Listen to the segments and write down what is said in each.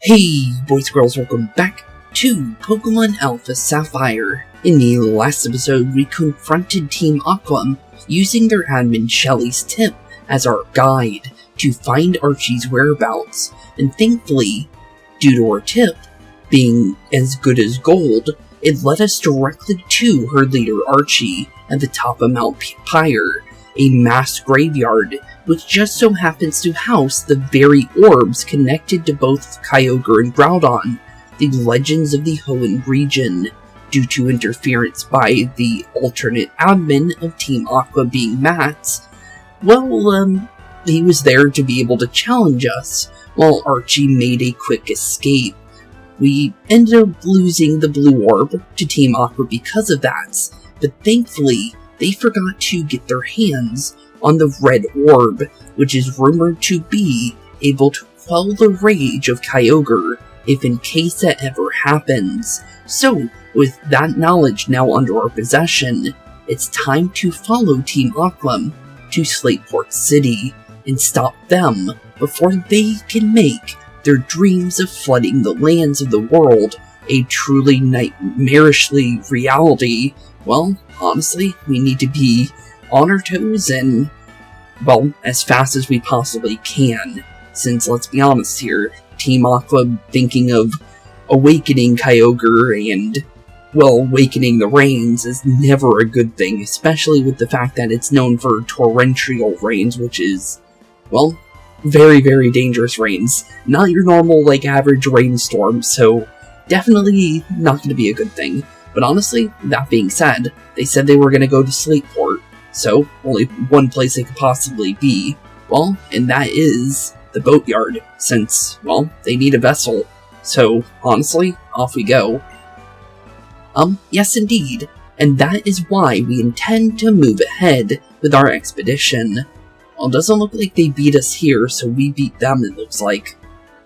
Hey boys and girls, welcome back to Pokemon Alpha Sapphire. In the last episode, we confronted Team Aqua using their admin Shelly's tip as our guide to find Archie's whereabouts, and thankfully, due to our tip being as good as gold, it led us directly to her leader Archie at the top of Mount Pyre, a mass graveyard which just so happens to house the very orbs connected to both Kyogre and Groudon, the legends of the Hoenn region, due to interference by the alternate admin of Team Aqua being Matt. Well, he was there to be able to challenge us, while Archie made a quick escape. We ended up losing the blue orb to Team Aqua because of that, but thankfully, they forgot to get their hands on the red orb, which is rumored to be able to quell the rage of Kyogre if in case that ever happens. So, with that knowledge now under our possession, it's time to follow Team Aqua to Slateport City and stop them before they can make their dreams of flooding the lands of the world a truly nightmarishly reality. Well, honestly, we need to be on our toes and, well, as fast as we possibly can. Since, let's be honest here, Team Aqua thinking of awakening Kyogre and, well, awakening the rains is never a good thing, especially with the fact that it's known for torrential rains, which is, well, very, very dangerous rains. Not your normal, average rainstorm, so definitely not going to be a good thing. But honestly, that being said, they said they were going to go to Slateport, so only one place they could possibly be. Well, and that is the boatyard, since, well, they need a vessel. So, honestly, off we go. Yes indeed, and that is why we intend to move ahead with our expedition. Well, it doesn't look like they beat us here, so we beat them, it looks like.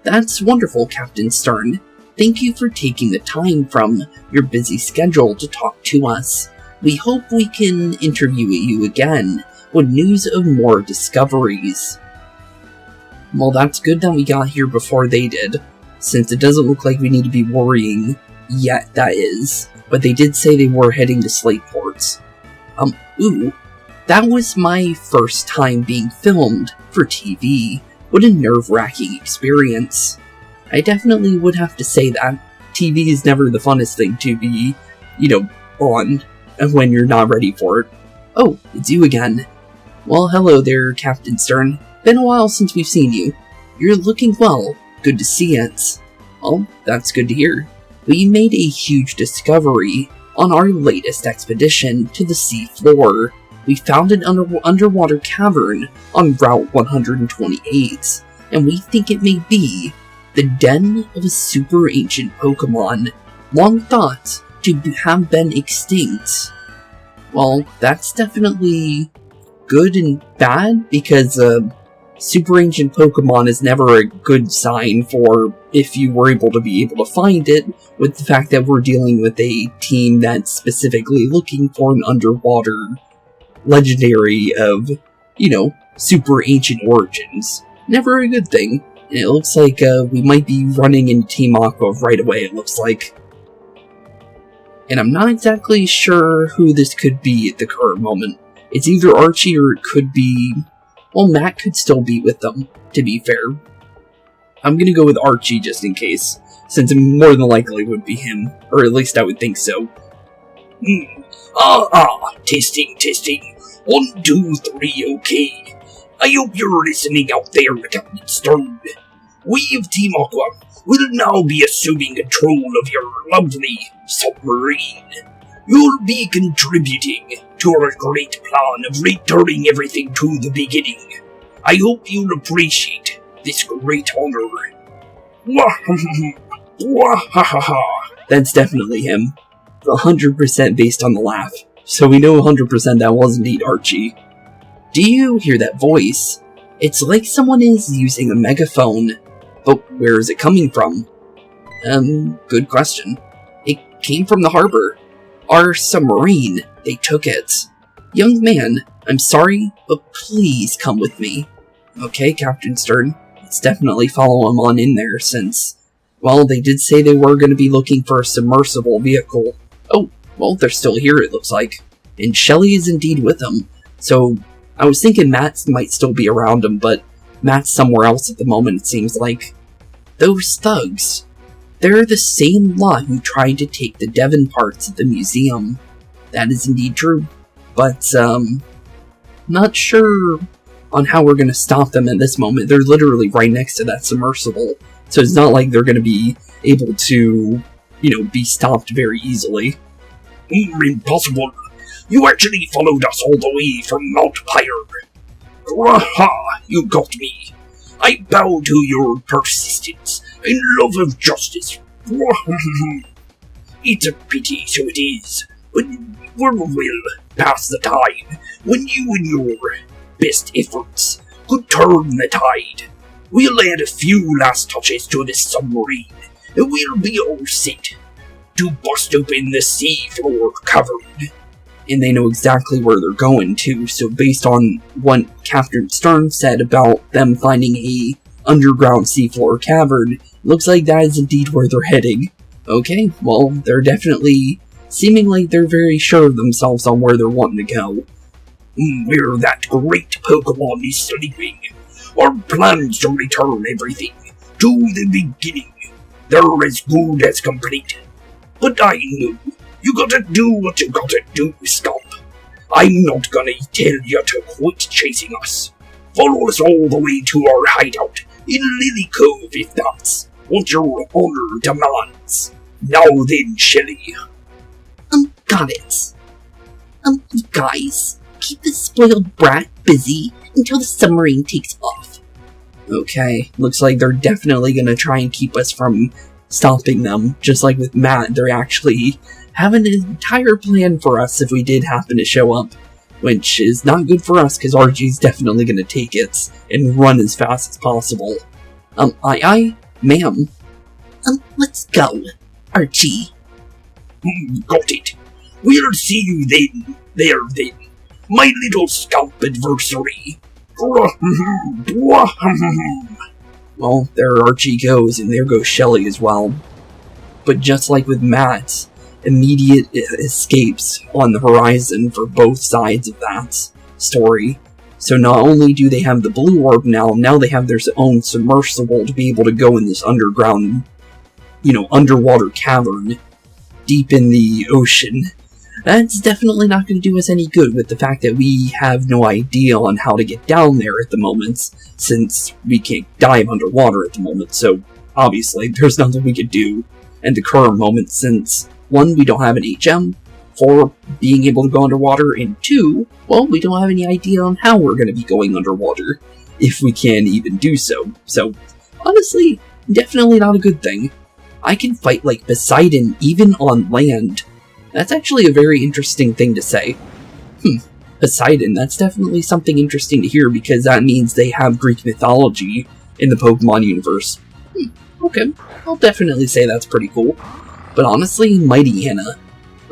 That's wonderful, Captain Stern. Thank you for taking the time from your busy schedule to talk to us. We hope we can interview you again with news of more discoveries. Well, that's good that we got here before they did, since it doesn't look like we need to be worrying yet, that is. But they did say they were heading to Slateport. Ooh, that was my first time being filmed for TV. What a nerve-wracking experience. I definitely would have to say that. TV is never the funnest thing to be, on when you're not ready for it. Oh, it's you again. Well, hello there, Captain Stern. Been a while since we've seen you. You're looking well. Good to see it. Well, that's good to hear. We made a huge discovery on our latest expedition to the sea floor. We found an underwater cavern on Route 128, and we think it may be the den of a super ancient Pokemon, long thought to have been extinct. Well, that's definitely good and bad, because super ancient Pokemon is never a good sign for if you were able to find it, with the fact that we're dealing with a team that's specifically looking for an underwater legendary of, super ancient origins. Never a good thing. And it looks like we might be running into Team Aqua right away, it looks like. And I'm not exactly sure who this could be at the current moment. It's either Archie or it could be... well, Matt could still be with them, to be fair. I'm gonna go with Archie just in case, since it more than likely would be him. Or at least I would think so. Testing. 1, 2, 3, okay. I hope you're listening out there, Captain Stern. We of Team Aqua will now be assuming control of your lovely Submarine. You'll be contributing to our great plan of returning everything to the beginning. I hope you'll appreciate this great honor. That's definitely him. 100% based on the laugh. So we know 100% that was indeed Archie. Do you hear that voice? It's like someone is using a megaphone. But where is it coming from? Good question. It came from the harbor. Our submarine. They took it. Young man, I'm sorry, but please come with me. Okay, Captain Stern. Let's definitely follow him on in there, since, Well, they did say they were going to be looking for a submersible vehicle. Oh, well, they're still here, it looks like. And Shelly is indeed with them. So, I was thinking Matt might still be around him, but Matt's somewhere else at the moment, it seems like. Those thugs. They're the same lot who tried to take the Devon parts at the museum. That is indeed true. But, not sure on how we're going to stop them at this moment. They're literally right next to that submersible. So it's not like they're going to be able to, be stopped very easily. Impossible. You actually followed us all the way from Mount Pyre. Aha! You got me. I bow to your persistence and love of justice. It's a pity, so it is. But we're well past the time when you and your best efforts could turn the tide. We'll add a few last touches to this submarine, and we'll be all set to bust open the seafloor cavern. And they know exactly where they're going to, so based on what Captain Stern said about them finding a underground seafloor cavern, looks like that is indeed where they're heading. Okay, well, they're definitely seeming like they're very sure of themselves on where they're wanting to go. Where that great Pokemon is sleeping. Our plans to return everything to the beginning. They're as good as complete. But I know you gotta do what you gotta do, Stomp. I'm not gonna tell you to quit chasing us. Follow us all the way to our hideout in Lily Cove if that's what your honor demands. Now then, Shelly. Got it. Guys, keep this spoiled brat busy until the submarine takes off. Okay, looks like they're definitely gonna try and keep us from stopping them. Just like with Matt, they're actually having an entire plan for us if we did happen to show up. Which is not good for us, because Archie's definitely gonna take it and run as fast as possible. Aye, ma'am. Let's go, Archie. Got it. We'll see you then. There then. My little scalp adversary. Well, there Archie goes, and there goes Shelly as well. But just like with Matt, immediate escapes on the horizon for both sides of that story. So not only do they have the blue orb now they have their own submersible to be able to go in this underground, underwater cavern deep in the ocean. That's definitely not going to do us any good with the fact that we have no idea on how to get down there at the moment, since we can't dive underwater at the moment, so obviously there's nothing we could do at the current moment, since 1, we don't have an HM for being able to go underwater, and 2, well, we don't have any idea on how we're going to be going underwater, if we can even do so. So, honestly, definitely not a good thing. I can fight like Poseidon even on land. That's actually a very interesting thing to say. Poseidon, that's definitely something interesting to hear, because that means they have Greek mythology in the Pokemon universe. Okay, I'll definitely say that's pretty cool. But honestly, Mighty Anna.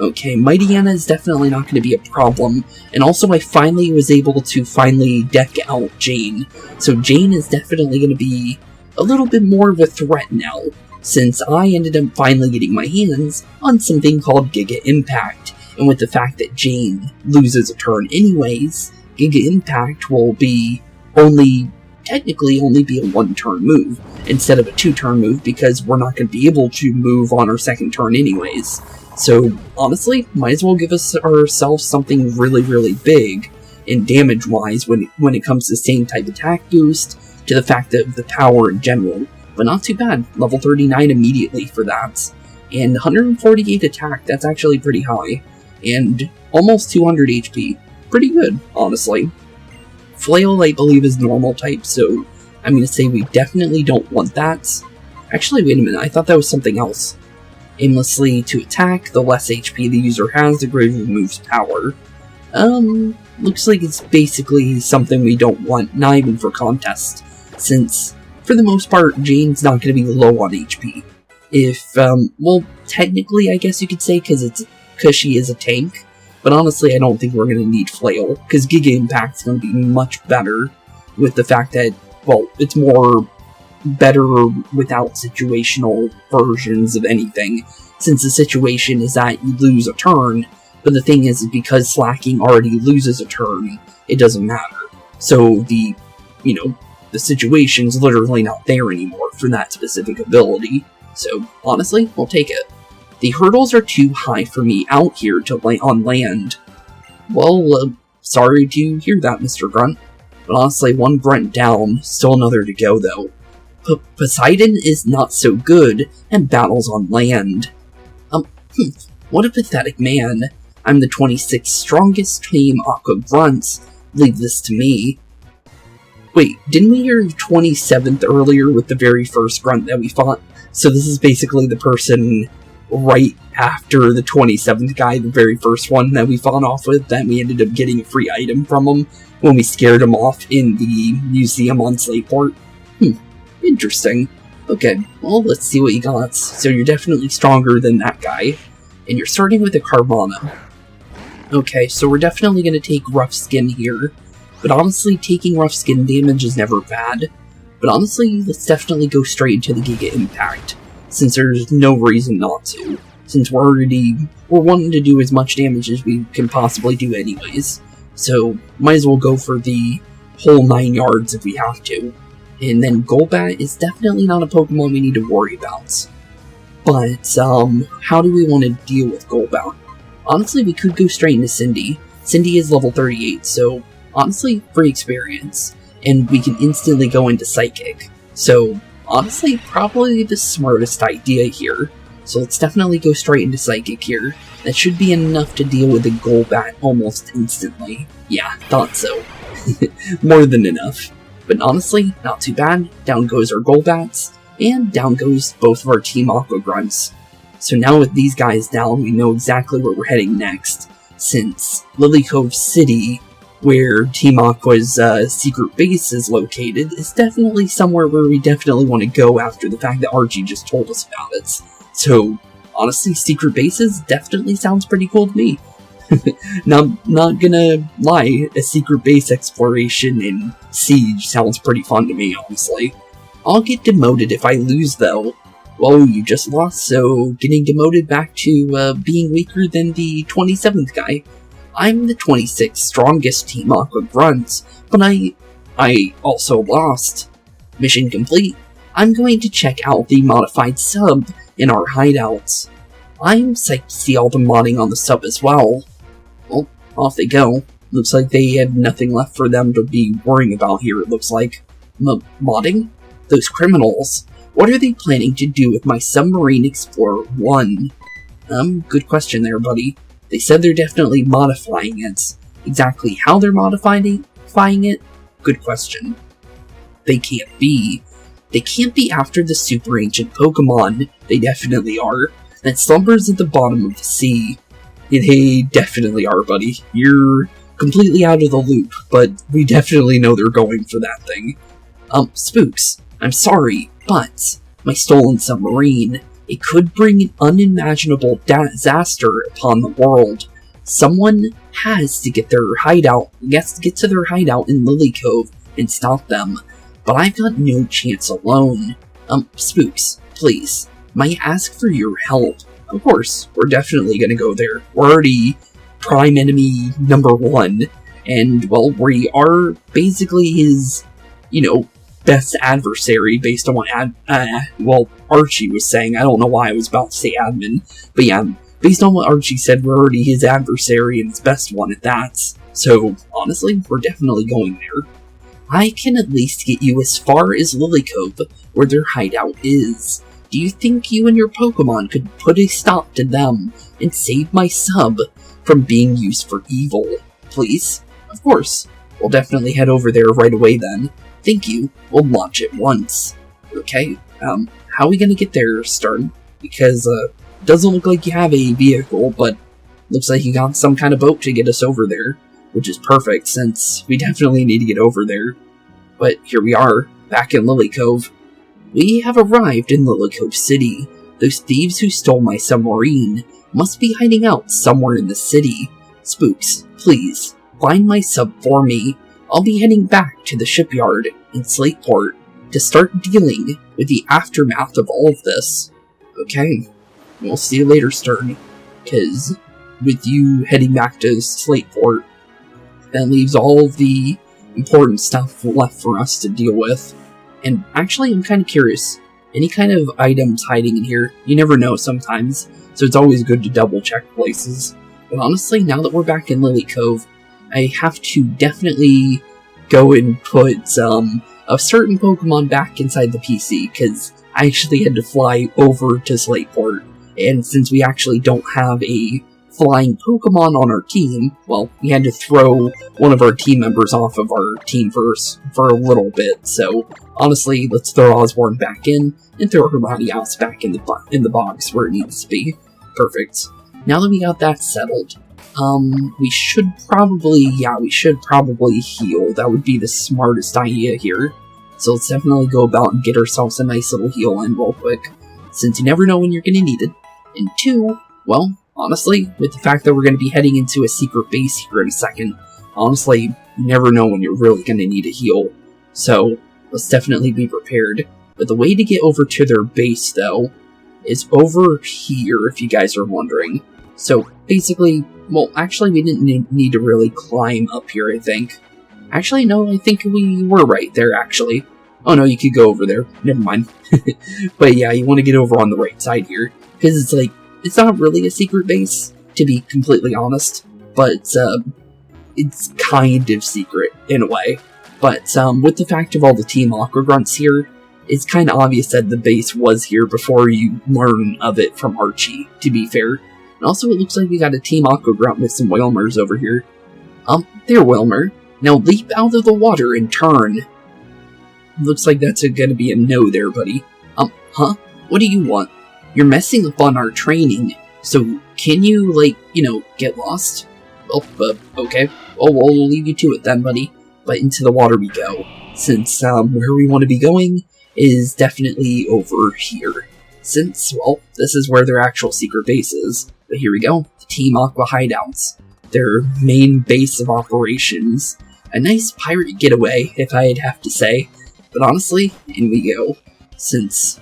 Okay, Mighty Anna is definitely not going to be a problem, and also I finally was able to deck out Jane. So Jane is definitely going to be a little bit more of a threat now, since I ended up finally getting my hands on something called Giga Impact, and with the fact that Jane loses a turn anyways, Giga Impact will technically only be a 1-turn move, instead of a 2-turn move, because we're not going to be able to move on our second turn anyways. So, honestly, might as well give ourselves something really, really big, in damage-wise, when it comes to the same type attack boost, to the fact of the power in general. But not too bad. Level 39 immediately for that. And 148 attack, that's actually pretty high. And almost 200 HP. Pretty good, honestly. Flail, I believe, is normal type, so I'm going to say we definitely don't want that. Actually, wait a minute, I thought that was something else. Aimlessly to attack, the less HP the user has, the greater the move's power. Looks like it's basically something we don't want, not even for contest, since for the most part, Jane's not going to be low on HP. Well, technically, I guess you could say, because she is a tank, but honestly, I don't think we're going to need Flail, because Giga Impact's going to be much better with the fact that, well, it's more better without situational versions of anything, since the situation is that you lose a turn, but the thing is, because slacking already loses a turn, it doesn't matter. So the situation's literally not there anymore for that specific ability. So, honestly, we'll take it. The hurdles are too high for me out here to lay on land. Well, sorry to hear that, Mr. Grunt. But honestly, one grunt down, still another to go, though. Poseidon is not so good at battles on land. What a pathetic man. I'm the 26th strongest Team Aqua grunts. Leave this to me. Wait, didn't we hear 27th earlier with the very first grunt that we fought? So this is basically the person right after the 27th guy, the very first one that we fought off with, that we ended up getting a free item from him when we scared him off in the museum on Slateport. Interesting. Okay, well, let's see what you got. So you're definitely stronger than that guy, and you're starting with a Carvana. Okay, so we're definitely going to take rough skin here, but honestly, taking rough skin damage is never bad. But honestly, let's definitely go straight into the Giga Impact, since there's no reason not to, since we're wanting to do as much damage as we can possibly do anyways. So, might as well go for the whole 9 yards if we have to. And then Golbat is definitely not a Pokemon we need to worry about. But, how do we want to deal with Golbat? Honestly, we could go straight into Cindy. Cindy is level 38, so honestly, free experience. And we can instantly go into Psychic. So, honestly, probably the smartest idea here. So let's definitely go straight into Psychic here. That should be enough to deal with the Golbat almost instantly. Yeah, thought so. More than enough. But honestly, not too bad. Down goes our Golbats, and down goes both of our Team Aqua grunts. So now with these guys down, we know exactly where we're heading next, since Lily Cove City, where Team Aqua's secret base is located, is definitely somewhere where we definitely want to go after the fact that Archie just told us about it. So, honestly, secret bases definitely sounds pretty cool to me. Not gonna lie, a secret base exploration in Siege sounds pretty fun to me, honestly. I'll get demoted if I lose, though. Well, you just lost, so getting demoted back to being weaker than the 27th guy. I'm the 26th strongest Team Aqua grunt, but I also lost. Mission complete. I'm going to check out the modified sub in our hideouts. I'm psyched to see all the modding on the sub as well. Well, off they go. Looks like they had nothing left for them to be worrying about here, it looks like. Modding? Those criminals. What are they planning to do with my Submarine Explorer 1? Good question there, buddy. They said they're definitely modifying it. Exactly how they're modifying it? Good question. They can't be. They can't be after the super ancient Pokemon. They definitely are. That slumbers at the bottom of the sea. They definitely are, buddy. You're completely out of the loop, but we definitely know they're going for that thing. Spooks, I'm sorry, but my stolen submarine, it could bring an unimaginable disaster upon the world. Someone has to get to their hideout in Lily Cove and stop them. But I've got no chance alone. Spooks, please, might I ask for your help? Of course, we're definitely gonna go there. We're already prime enemy number 1, and, well, we are basically his, best adversary based on what, Archie was saying. I don't know why I was about to say admin, but yeah, based on what Archie said, we're already his adversary and his best one at that. So, honestly, we're definitely going there. I can at least get you as far as Lily Cove, where their hideout is. Do you think you and your Pokemon could put a stop to them and save my sub from being used for evil? Please? Of course. We'll definitely head over there right away then. Thank you. We'll launch it once. Okay, how are we gonna get there, Stern? Because, doesn't look like you have a vehicle, but looks like you got some kind of boat to get us over there, which is perfect since we definitely need to get over there. But here we are, back in Lily Cove. We have arrived in Lily Cove City. Those thieves who stole my submarine must be hiding out somewhere in the city. Spooks, please, find my sub for me. I'll be heading back to the shipyard in Slateport. to start dealing with the aftermath of all of this. Okay, we'll see you later, Stern, because with you heading back to Slateport, that leaves all of the important stuff left for us to deal with. And actually, I'm kind of curious, any kind of items hiding in here? You never know sometimes, so it's always good to double check places. But honestly, now that we're back in Lily Cove, I have to definitely go and put a certain Pokemon back inside the PC, because I actually had to fly over to Slateport, and since we actually don't have a flying Pokemon on our team, well, we had to throw one of our team members off of our team for a little bit, so honestly, let's throw Osborne back in, and throw Hermione else back in the box where it needs to be. Perfect. Now that we got that settled, we should probably heal. That would be the smartest idea here. So let's definitely go about and get ourselves a nice little heal in real quick, since you never know when you're going to need it. And two, well, honestly, with the fact that we're going to be heading into a secret base here in a second, honestly, you never know when you're really going to need a heal. So let's definitely be prepared. But the way to get over to their base, though, is over here, if you guys are wondering. So basically, well, actually, we didn't need to really climb up here, I think. Actually, no, I think we were right there, actually. Oh no, you could go over there. Never mind. But yeah, you want to get over on the right side here. Because it's like, it's not really a secret base, to be completely honest. But it's kind of secret, in a way. But with the fact of all the Team Aqua grunts here, it's kind of obvious that the base was here before you learn of it from Archie, to be fair. And also, it looks like we got a Team Aqua grunt with some Wilmers over here. There, Wilmer. Now leap out of the water and turn. Looks like that's gonna be a no there, buddy. Huh? What do you want? You're messing up on our training, so can you, like, get lost? Well, okay. Well, we'll leave you to it then, buddy. But into the water we go, since, where we want to be going is definitely over here. Since, well, this is where their actual secret base is. But here we go, the Team Aqua hideouts. Their main base of operations. A nice pirate getaway, if I'd have to say. But honestly, in we go. Since,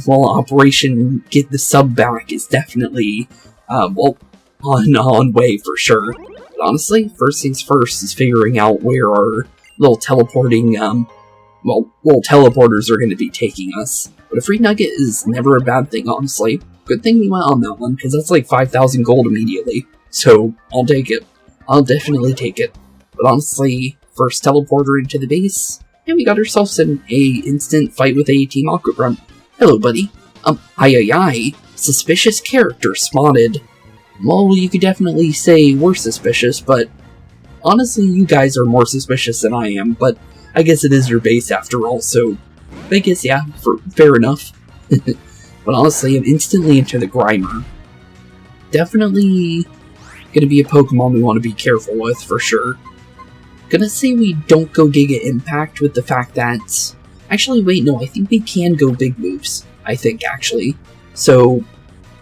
well, Operation Get the Sub Back is definitely, on way for sure. But honestly, first things first is figuring out where our little teleporting, little teleporters are going to be taking us. But a free nugget is never a bad thing, honestly. Good thing we went on that one, because that's like 5,000 gold immediately. So, I'll take it. I'll definitely take it. But honestly, first teleporter into the base, and we got ourselves an instant fight with a Team Aqua grunt. Hello, buddy. Aye. Suspicious character spotted. Well, you could definitely say we're suspicious, but honestly, you guys are more suspicious than I am, but I guess it is your base after all, so I guess, yeah, fair enough. But honestly, I'm instantly into the Grimer. Definitely gonna be a Pokemon we want to be careful with, for sure. Gonna say we don't go Giga Impact with the fact that... Actually, wait, no, I think we can go big moves. I think, actually. So,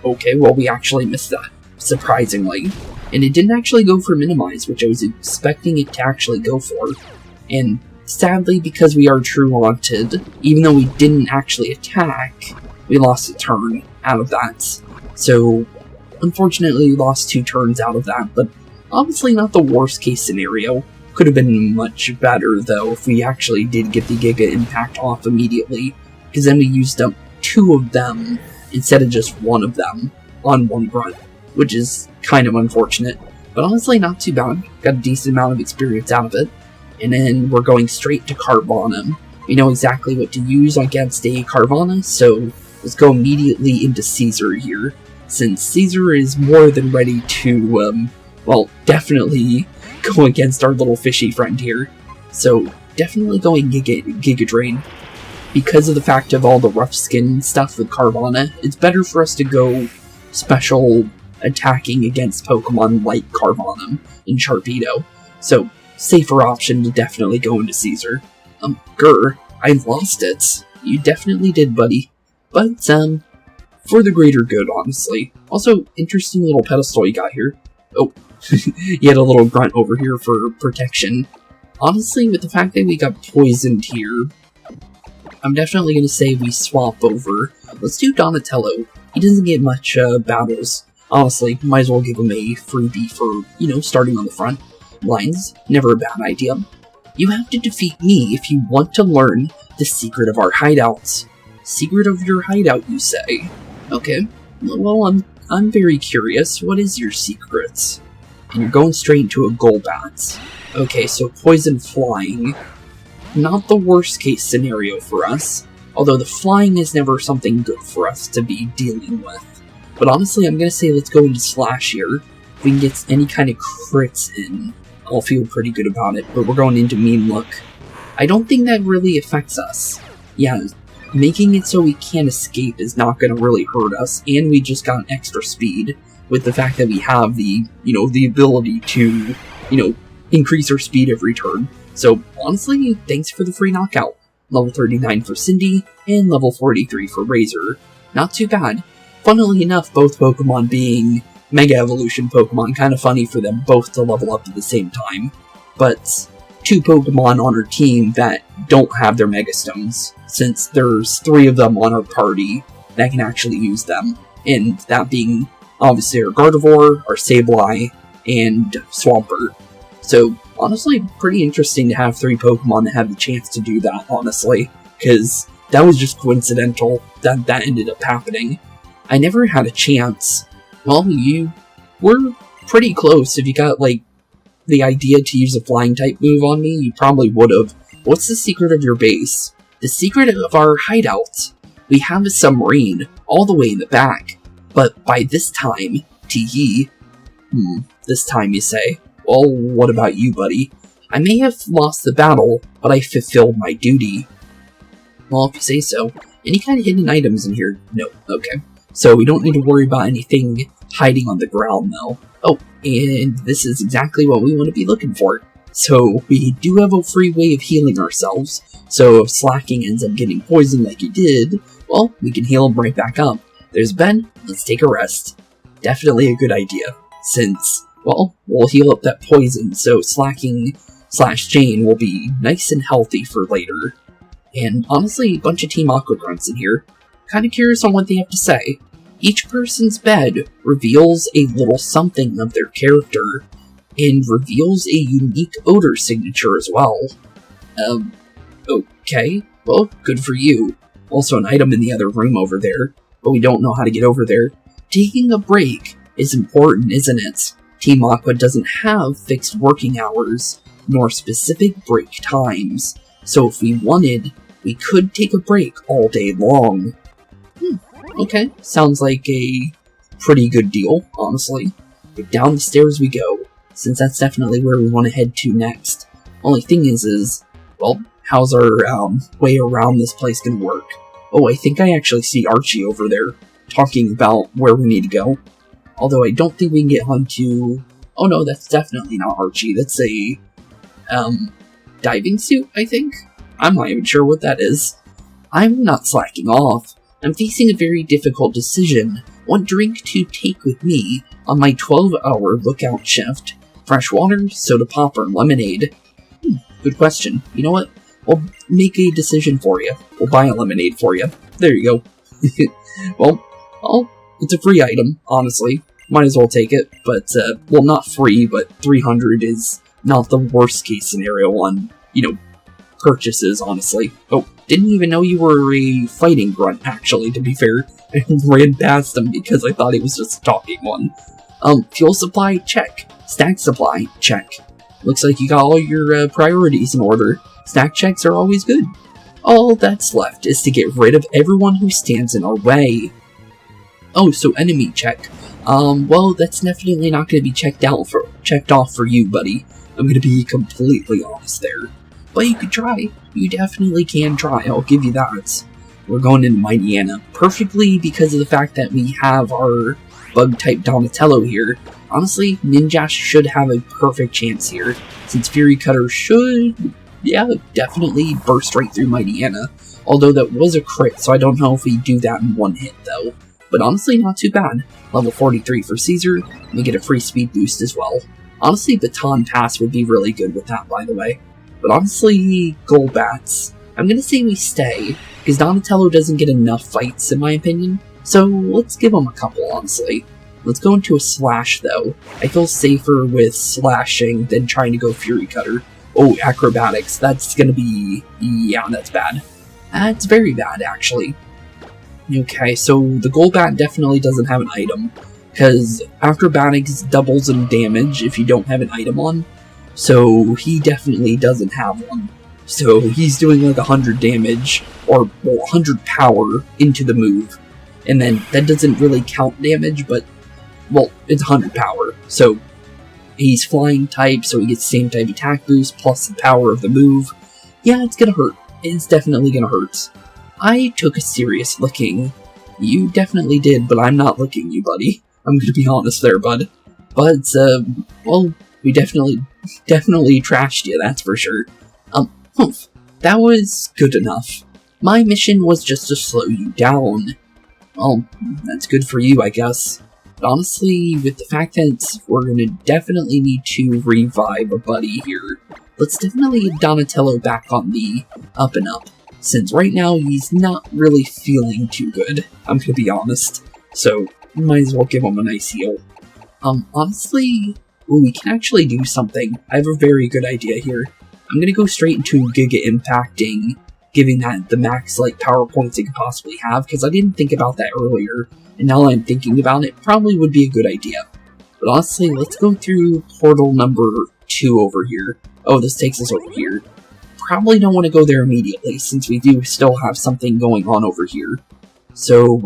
okay, well, we actually missed that, surprisingly. And it didn't actually go for Minimize, which I was expecting it to actually go for. And sadly, because we are True Haunted, even though we didn't actually attack, we lost a turn out of that. So, unfortunately, we lost 2 turns out of that, but obviously not the worst case scenario. Could have been much better, though, if we actually did get the Giga Impact off immediately, because then we used up 2 of them instead of just 1 of them on 1 grunt, which is kind of unfortunate, but honestly not too bad. Got a decent amount of experience out of it. And then we're going straight to Carvanha. We know exactly what to use against a Carvanha, so let's go immediately into Caesar here, since Caesar is more than ready to, well, definitely go against our little fishy friend here. So, definitely going Giga Drain. Because of the fact of all the rough skin stuff with Carvanha, it's better for us to go special attacking against Pokemon like Carvanha and Sharpedo. So, safer option to definitely go into Caesar. Grr, I lost it. You definitely did, buddy. But, for the greater good, honestly. Also, interesting little pedestal you got here. Oh, you had a little grunt over here for protection. Honestly, with the fact that we got poisoned here, I'm definitely going to say we swap over. Let's do Donatello. He doesn't get much battles. Honestly, might as well give him a freebie for, you know, starting on the front lines. Never a bad idea. You have to defeat me if you want to learn the secret of our hideouts. Secret of your hideout, you say? Okay. Well, I'm very curious. What is your secrets? And you're going straight into a Golbat. Okay, so poison flying. Not the worst case scenario for us, although the flying is never something good for us to be dealing with. But honestly, I'm gonna say let's go into Slash here. If we can get any kind of crits in, I'll feel pretty good about it, but we're going into Mean Look. I don't think that really affects us. Yeah, making it so we can't escape is not gonna really hurt us, and we just got extra speed with the fact that we have the, you know, the ability to, you know, increase our speed every turn. So, honestly, thanks for the free knockout. Level 39 for Cindy, and level 43 for Razor. Not too bad. Funnily enough, both Pokemon being Mega Evolution Pokemon, kind of funny for them both to level up at the same time. But, 2 Pokemon on our team that don't have their Mega Stones, since there's 3 of them on our party that can actually use them. And that being, obviously, our Gardevoir, our Sableye, and Swampert. So, honestly, pretty interesting to have 3 Pokemon that have the chance to do that, honestly. Because that was just coincidental that that ended up happening. I never had a chance. Well, you were pretty close. If you got, like, the idea to use a flying type move on me, you probably would've. What's the secret of your base? The secret of our hideout. We have a submarine all the way in the back. But by this time, tee-hee. This time you say. Well, what about you, buddy? I may have lost the battle, but I fulfilled my duty. Well, if you say so. Any kind of hidden items in here? No. Okay. So we don't need to worry about anything hiding on the ground, though. Oh, and this is exactly what we want to be looking for. So we do have a free way of healing ourselves. So if Slacking ends up getting poisoned like he did, well, we can heal him right back up. There's Ben. Let's take a rest. Definitely a good idea, since, well, we'll heal up that poison, so Slacking/Jane will be nice and healthy for later. And honestly, a bunch of Team Aqua grunts in here. Kinda curious on what they have to say. Each person's bed reveals a little something of their character, and reveals a unique odor signature as well. Okay. Well, good for you. Also an item in the other room over there, but we don't know how to get over there. Taking a break is important, isn't it? Team Aqua doesn't have fixed working hours, nor specific break times, so if we wanted, we could take a break all day long. Okay, sounds like a pretty good deal, honestly. But down the stairs we go, since that's definitely where we want to head to next. Only thing is, well, how's our way around this place gonna work? Oh, I think I actually see Archie over there, talking about where we need to go. Although I don't think we can get onto... Oh no, that's definitely not Archie. That's a, diving suit, I think? I'm not even sure what that is. I'm not slacking off. I'm facing a very difficult decision. What drink to take with me on my 12-hour lookout shift? Fresh water, soda pop, or lemonade? Good question. You know what? We'll make a decision for you. We'll buy a lemonade for you. There you go. Well, it's a free item, honestly. Might as well take it, but, well, not free, but 300 is not the worst case scenario on, you know, purchases, honestly. Oh, didn't even know you were a fighting grunt, actually, to be fair. I ran past him because I thought he was just a talking one. Fuel supply, check. Stack supply, check. Looks like you got all your, priorities in order. Stack checks are always good. All that's left is to get rid of everyone who stands in our way. Oh, so enemy check. Well, that's definitely not going to be checked off for you, buddy. I'm going to be completely honest there. But you could try. You definitely can try, I'll give you that. We're going into Mightyena perfectly because of the fact that we have our bug-type Donatello here. Honestly, Ninja should have a perfect chance here, since Fury Cutter should, yeah, definitely burst right through Mightyena. Although that was a crit, so I don't know if we do that in one hit, though. But honestly, not too bad. Level 43 for Caesar, we get a free speed boost as well. Honestly, Baton Pass would be really good with that, by the way. But honestly, Golbats, I'm gonna say we stay, because Donatello doesn't get enough fights in my opinion, so let's give him a couple, honestly. Let's go into a slash though. I feel safer with slashing than trying to go Fury Cutter. Oh, acrobatics, that's gonna be... yeah, that's bad. That's very bad, actually. Okay, so the Golbat definitely doesn't have an item, because acrobatics doubles in damage if you don't have an item on, so he definitely doesn't have one. So he's doing like 100 damage, or well, 100 power into the move, and then that doesn't really count damage, but, well, it's 100 power, so he's flying type, so he gets same type attack boost, plus the power of the move. Yeah, it's gonna hurt. It's definitely gonna hurt. I took a serious licking. You definitely did, but I'm not licking you, buddy. I'm gonna be honest there, bud. But, well, we definitely trashed you, that's for sure. Humph. That was good enough. My mission was just to slow you down. Well, that's good for you, I guess. But honestly, with the fact that we're gonna definitely need to revive a buddy here, let's definitely get Donatello back on the up and up, since right now he's not really feeling too good, I'm gonna be honest. So, might as well give him a nice heal. Honestly, we can actually do something. I have a very good idea here. I'm gonna go straight into Giga Impacting, giving that the max power points it could possibly have, because I didn't think about that earlier, and now that I'm thinking about it, probably would be a good idea. But honestly, let's go through portal number 2 over here. Oh, this takes us over here. Probably don't want to go there immediately, since we do still have something going on over here. So,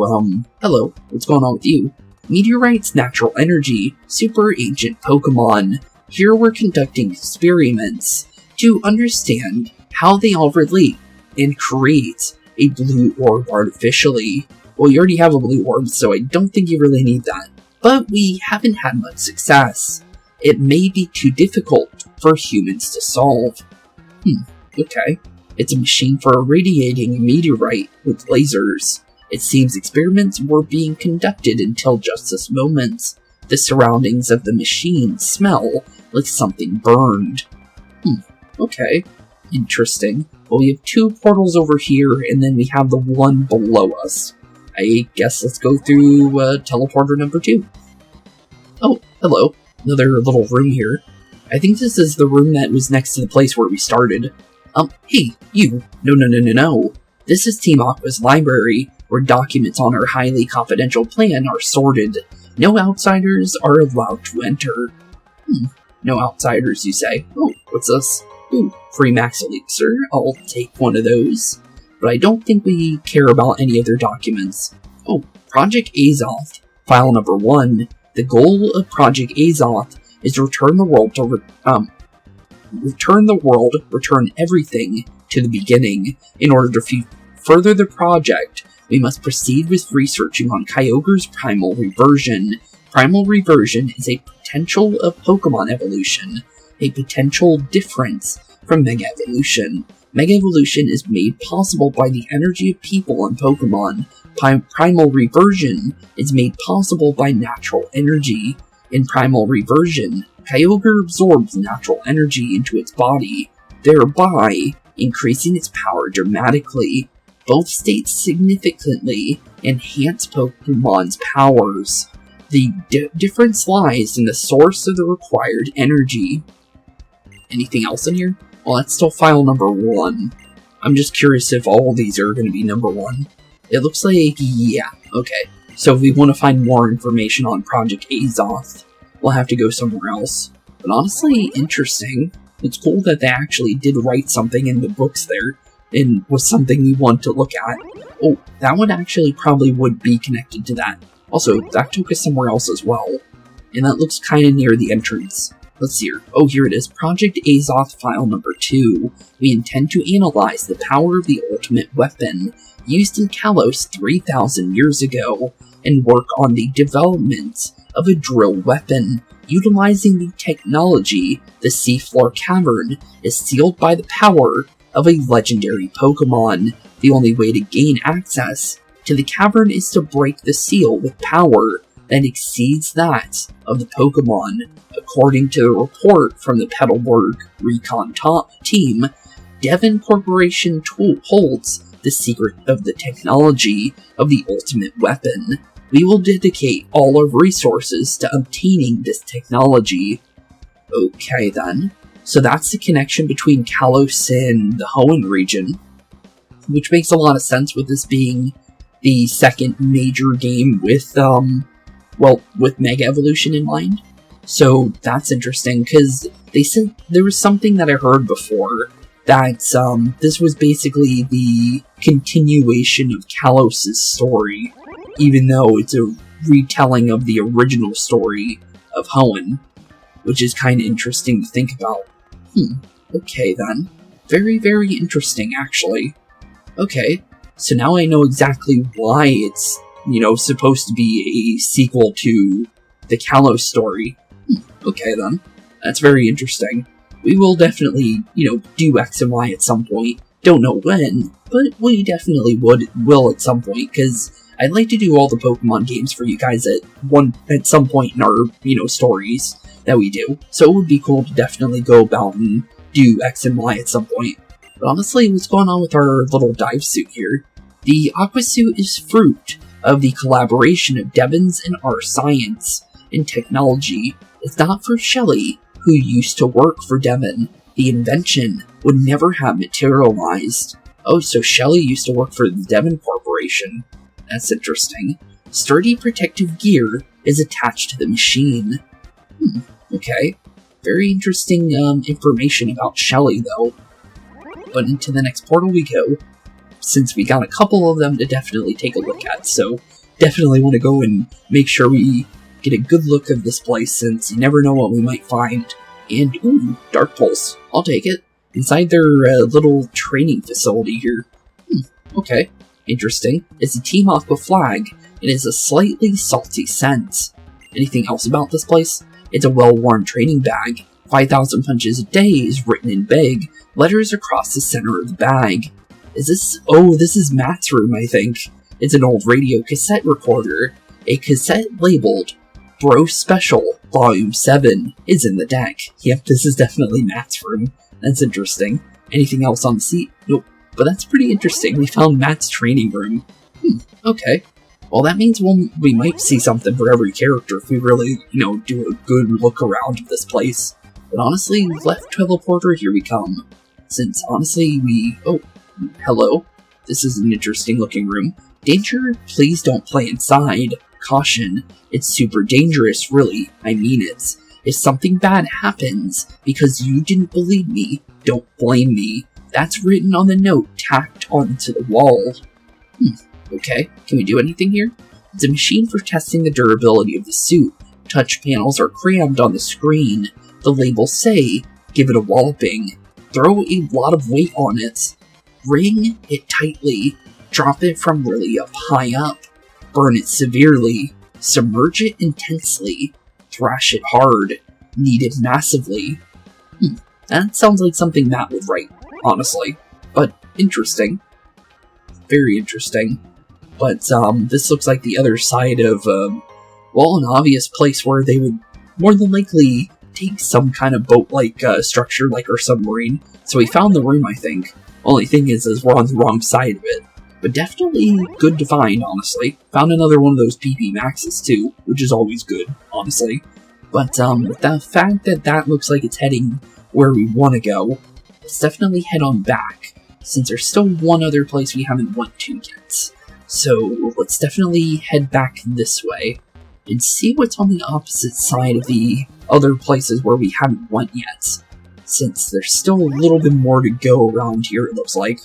hello, what's going on with you? Meteorites, natural energy, super ancient Pokemon. Here we're conducting experiments to understand how they all relate and create a blue orb artificially. Well, you already have a blue orb, so I don't think you really need that. But we haven't had much success. It may be too difficult for humans to solve. Okay. It's a machine for irradiating a meteorite with lasers. It seems experiments were being conducted until just this moment. The surroundings of the machine smell like something burned. Okay. Interesting. Well, we have 2 portals over here, and then we have the one below us. I guess let's go through teleporter number 2. Oh, hello. Another little room here. I think this is the room that was next to the place where we started. Hey, you. No. This is Team Aqua's library, where documents on our highly confidential plan are sorted. No outsiders are allowed to enter. No outsiders, you say? Oh, what's this? Ooh, free max elixir. I'll take one of those. But I don't think we care about any other documents. Oh, Project Azoth, file number 1. The goal of Project Azoth is to return everything to the beginning. In order to further the project, we must proceed with researching on Kyogre's primal reversion. Primal reversion is a potential of Pokemon evolution, a potential difference from Mega Evolution. Mega Evolution is made possible by the energy of people and Pokemon. Primal reversion is made possible by natural energy. In primal reversion, Kyogre absorbs natural energy into its body, thereby increasing its power dramatically. Both states significantly enhance Pokemon's powers. The difference lies in the source of the required energy. Anything else in here? Well, that's still file number 1. I'm just curious if all of these are going to be number 1. It looks like, yeah, okay. So if we want to find more information on Project Azoth, we'll have to go somewhere else. But honestly, interesting. It's cool that they actually did write something in the books there, and was something we want to look at. Oh, that one actually probably would be connected to that. Also, that took us somewhere else as well. And that looks kind of near the entrance. Let's see here. Oh, here it is. Project Azoth file number 2. We intend to analyze the power of the ultimate weapon used in Kalos 3,000 years ago and work on the development of a drill weapon. Utilizing the technology, the seafloor cavern is sealed by the power of a legendary Pokemon. The only way to gain access to the cavern is to break the seal with power that exceeds that of the Pokemon. According to the report from the Petalburg Recon team, Devon Corporation holds the secret of the technology of the ultimate weapon. We will dedicate all our resources to obtaining this technology. Okay then. So that's the connection between Kalos and the Hoenn region, which makes a lot of sense with this being the second major game with, with Mega Evolution in mind. So that's interesting, because they said there was something that I heard before, that this was basically the continuation of Kalos' story, even though it's a retelling of the original story of Hoenn, which is kind of interesting to think about. Okay then. Very, very interesting, actually. Okay, so now I know exactly why it's, supposed to be a sequel to the Kalos story. Okay then. That's very interesting. We will definitely, do X and Y at some point. Don't know when, but we definitely will at some point, because I'd like to do all the Pokemon games for you guys at some point in our, stories that we do. So it would be cool to definitely go about and do X and Y at some point. But honestly, what's going on with our little dive suit here? The Aqua suit is fruit of the collaboration of Devon's and our science and technology. It's not for Shelly, who used to work for Devon. The invention would never have materialized. Oh, so Shelly used to work for the Devon Corporation. That's interesting. Sturdy protective gear is attached to the machine. Okay. Very interesting information about Shelly, though. But into the next portal we go, since we got a couple of them to definitely take a look at, so definitely want to go and make sure we get a good look of this place, since you never know what we might find. And, ooh, Dark Pulse. I'll take it. Inside their little training facility here. Okay. Interesting. It's a Team Aqua flag. It is a slightly salty scent. Anything else about this place? It's a well-worn training bag. 5,000 punches a day is written in big letters across the center of the bag. Is this? Oh, this is Matt's room, I think. It's an old radio cassette recorder. A cassette labeled Bro Special Volume 7 is in the deck. Yep, this is definitely Matt's room. That's interesting. Anything else on the seat? Nope. But that's pretty interesting. We found Matt's training room. Okay. Well, that means we might see something for every character if we really, do a good look around of this place. But honestly, left teleporter, here we come. Since, honestly, oh, hello. This is an interesting looking room. Danger, please don't play inside. Caution, it's super dangerous, really. I mean it. If something bad happens because you didn't believe me, don't blame me. That's written on the note tacked onto the wall. Okay, can we do anything here? It's a machine for testing the durability of the suit. Touch panels are crammed on the screen. The labels say, give it a walloping. Throw a lot of weight on it. Ring it tightly. Drop it from really high up. Burn it severely. Submerge it intensely. Thrash it hard. Knead it massively. That sounds like something Matt would write, honestly. But interesting. Very interesting. But this looks like the other side of, an obvious place where they would more than likely take some kind of boat-like structure like our submarine. So we found the room, I think. Only thing is we're on the wrong side of it. But definitely good to find, honestly. Found another one of those PP Maxes, too, which is always good, honestly. But with the fact that that looks like it's heading where we want to go, let's definitely head on back, since there's still one other place we haven't went to yet. So let's definitely head back this way, and see what's on the opposite side of the other places where we haven't went yet, since there's still a little bit more to go around here, it looks like.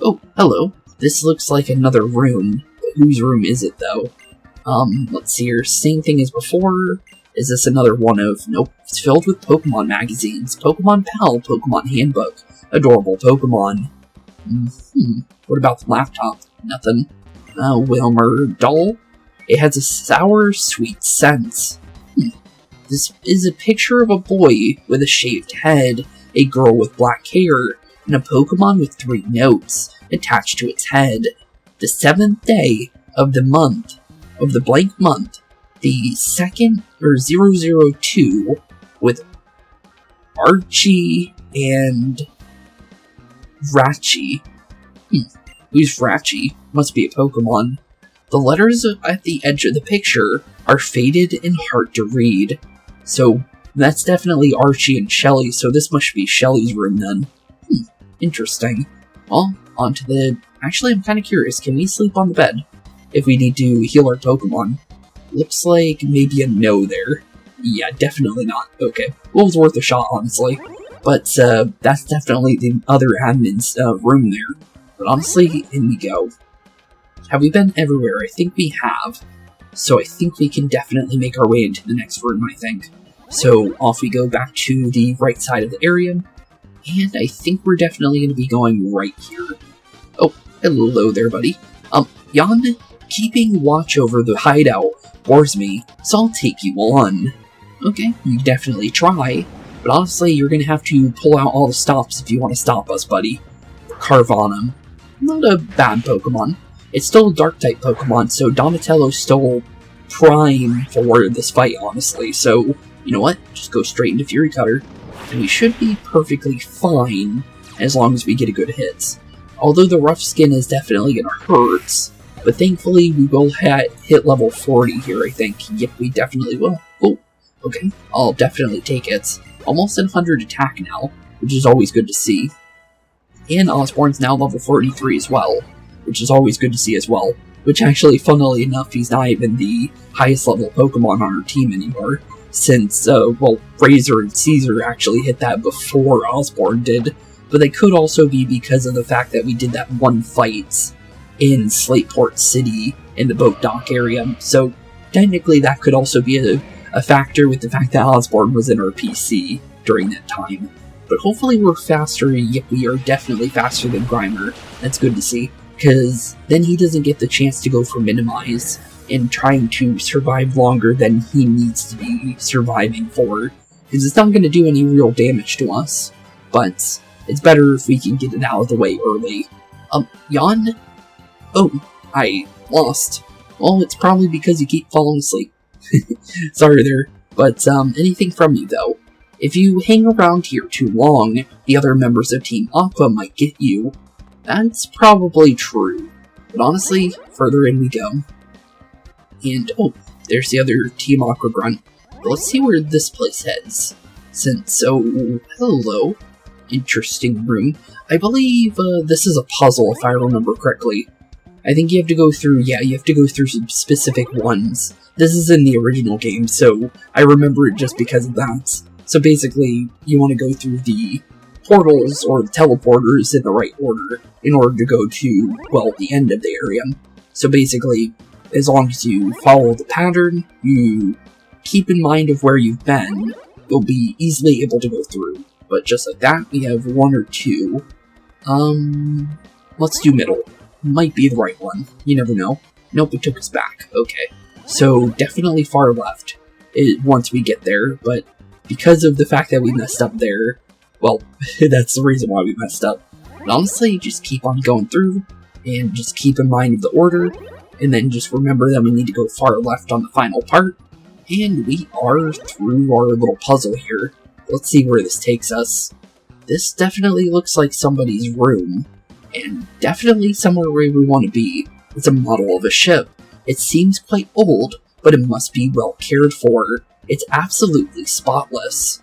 Oh, hello. This looks like another room, but whose room is it, though? Let's see here. Same thing as before. Is this another one of... Nope. It's filled with Pokemon magazines. Pokemon Pal, Pokemon Handbook. Adorable Pokemon. What about the laptop? Nothing. Wilmer doll? It has a sour, sweet scent. This is a picture of a boy with a shaved head, a girl with black hair, and a Pokemon with 3 notes attached to its head. The 7th day of the month, of the blank month, the 2nd, or 002, with Archie and Ratchi. Who's Ratchi? Must be a Pokemon. The letters at the edge of the picture are faded and hard to read. So that's definitely Archie and Shelly, so this must be Shelly's room then. Interesting. Well, on to the... Actually, I'm kind of curious. Can we sleep on the bed if we need to heal our Pokemon? Looks like maybe a no there. Yeah, definitely not. Okay. Well, it was worth a shot, honestly. But that's definitely the other admin's room there. But honestly, in we go. Have we been everywhere? I think we have. So I think we can definitely make our way into the next room, I think. So off we go back to the right side of the area. And I think we're definitely going to be going right here. Oh, hello there, buddy. Jan, keeping watch over the hideout bores me, so I'll take you on. Okay, you definitely try. But honestly, you're going to have to pull out all the stops if you want to stop us, buddy. Carve on him. Not a bad Pokemon. It's still a Dark-type Pokemon, so Donatello's still prime for this fight, honestly. So, you know what? Just go straight into Fury Cutter. And we should be perfectly fine as long as we get a good hit. Although the rough skin is definitely going to hurt, but thankfully we will hit level 40 here, I think. Yep, we definitely will. Oh, okay. I'll definitely take it. Almost at 100 attack now, which is always good to see. And Osborne's now level 43 as well, which is always good to see as well. Which actually, funnily enough, he's not even the highest level Pokemon on our team anymore. Since, well, Razor and Caesar actually hit that before Osborne did. But they could also be because of the fact that we did that one fight in Slateport City in the boat dock area. So, technically that could also be a factor with the fact that Osborne was in our PC during that time. But hopefully we're faster. Yep, we are definitely faster than Grimer. That's good to see. Because then he doesn't get the chance to go for Minimize and trying to survive longer than he needs to be surviving for. Because it's not going to do any real damage to us. But it's better if we can get it out of the way early. Jan? Oh, I lost. Well, it's probably because you keep falling asleep. Sorry there. But, anything from you, though. If you hang around here too long, the other members of Team Aqua might get you. That's probably true. But honestly, further in we go. And, oh, there's the other Team Aqua grunt. But let's see where this place heads. Hello. Interesting room. I believe, this is a puzzle, if I remember correctly. I think you have to go through, you have to go through some specific ones. This is in the original game, so I remember it just because of that. So basically, you want to go through the portals, or the teleporters, in the right order, in order to go to, well, the end of the area. So basically, as long as you follow the pattern, you keep in mind of where you've been, you'll be easily able to go through. But just like that, we have one or two. Let's do middle. Might be the right one. You never know. Nope, it took us back. Okay. So, definitely far left once we get there, but because of the fact that we messed up there, well, that's the reason why we messed up. But honestly, just keep on going through, and just keep in mind of the order, and then just remember that we need to go far left on the final part, and we are through our little puzzle here. Let's see where this takes us. This definitely looks like somebody's room, and definitely somewhere where we want to be. It's a model of a ship. It seems quite old, but it must be well cared for. It's absolutely spotless.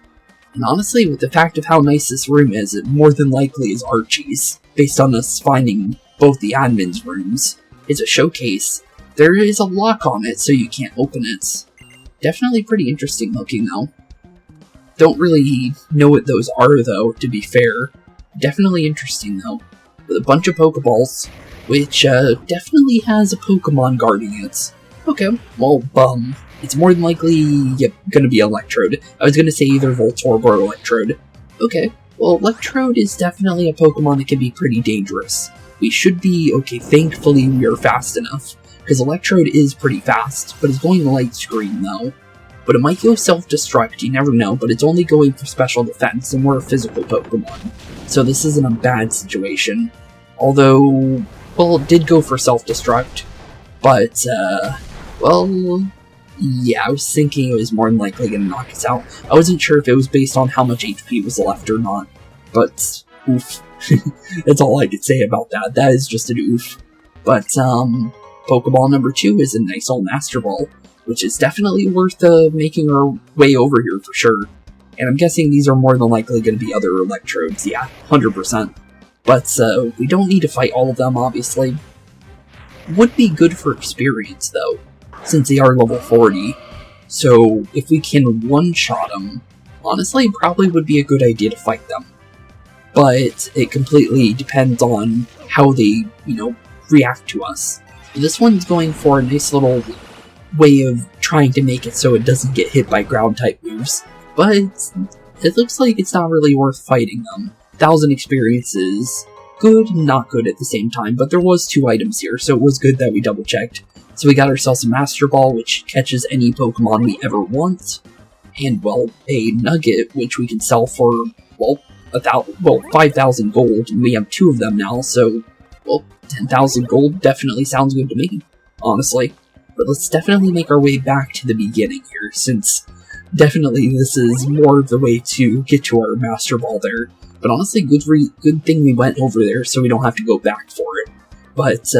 And honestly, with the fact of how nice this room is, it more than likely is Archie's, based on us finding both the admin's rooms. It's a showcase. There is a lock on it, so you can't open it. Definitely pretty interesting looking, though. Don't really know what those are, though, to be fair. Definitely interesting, though. With a bunch of Pokeballs, which definitely has a Pokemon guarding it. Okay, well, it's more than likely gonna be Electrode. I was gonna say either Voltorb or Electrode. Okay, well, Electrode is definitely a Pokemon that can be pretty dangerous. We should be, okay, thankfully we are fast enough, because Electrode is pretty fast, but it's going light screen though. But it might go self-destruct, you never know, but it's only going for special defense, and we're a physical Pokemon. So this isn't a bad situation. Although, well, it did go for self-destruct, but, well, yeah, I was thinking it was more than likely going to knock us out. I wasn't sure if it was based on how much HP was left or not, but, oof, That's all I could say about that. That is just an oof. But, Pokeball number 2 is a nice old Master Ball, which is definitely worth making our way over here for sure. And I'm guessing these are more than likely going to be other Electrodes, yeah, 100%. But, we don't need to fight all of them, obviously. Would be good for experience, though, since they are level 40. So, if we can one-shot them, honestly, probably would be a good idea to fight them. But it completely depends on how they, react to us. This one's going for a nice little way of trying to make it so it doesn't get hit by ground-type moves. But it looks like it's not really worth fighting them. 1,000 experiences, good and not good at the same time, but there was 2 items here, so it was good that we double-checked. So we got ourselves a Master Ball, which catches any Pokemon we ever want, and, well, a Nugget, which we can sell for, 5,000 gold, and we have 2 of them now, so, 10,000 gold definitely sounds good to me, honestly. But let's definitely make our way back to the beginning here, since definitely this is more of the way to get to our Master Ball there. But honestly, good thing we went over there so we don't have to go back for it. But,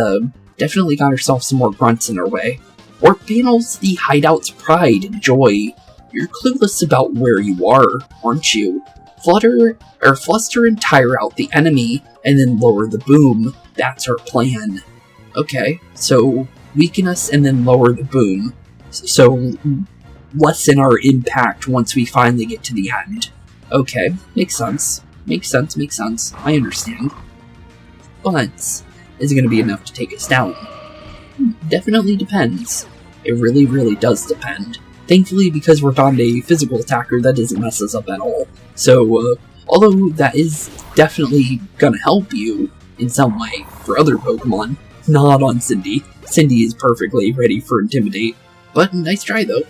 definitely got ourselves some more grunts in our way. Orc Panel's the Hideout's pride and joy. You're clueless about where you are, aren't you? Fluster and tire out the enemy, and then lower the boom. That's our plan. Okay, so weaken us and then lower the boom. So lessen our impact once we finally get to the end. Okay, makes sense. Makes sense. I understand. But is it going to be enough to take us down? Definitely depends. It really, really does depend. Thankfully, because we're not a physical attacker, that doesn't mess us up at all. So, although that is definitely gonna help you in some way for other Pokemon, not on Cindy. Cindy is perfectly ready for Intimidate. But nice try, though.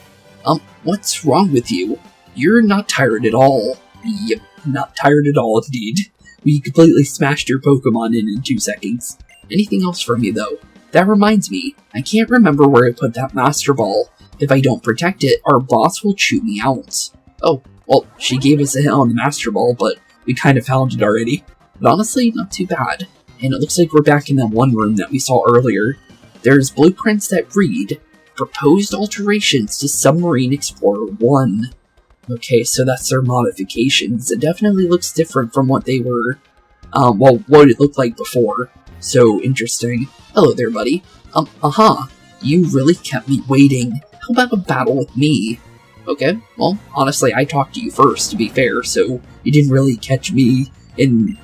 What's wrong with you? You're not tired at all. Yep, not tired at all, indeed. We completely smashed your Pokemon in 2 seconds. Anything else for me, though? That reminds me, I can't remember where I put that Master Ball. If I don't protect it, our boss will chew me out. Oh, well, she gave us a hit on the Master Ball, but we kind of found it already. But honestly, not too bad. And it looks like we're back in that one room that we saw earlier. There's blueprints that read, Proposed Alterations to Submarine Explorer 1. Okay, so that's their modifications. It definitely looks different from what they were, what it looked like before. So interesting. Hello there, buddy. You really kept me waiting. How about a battle with me? Okay, well, honestly, I talked to you first, to be fair, so you didn't really catch me in,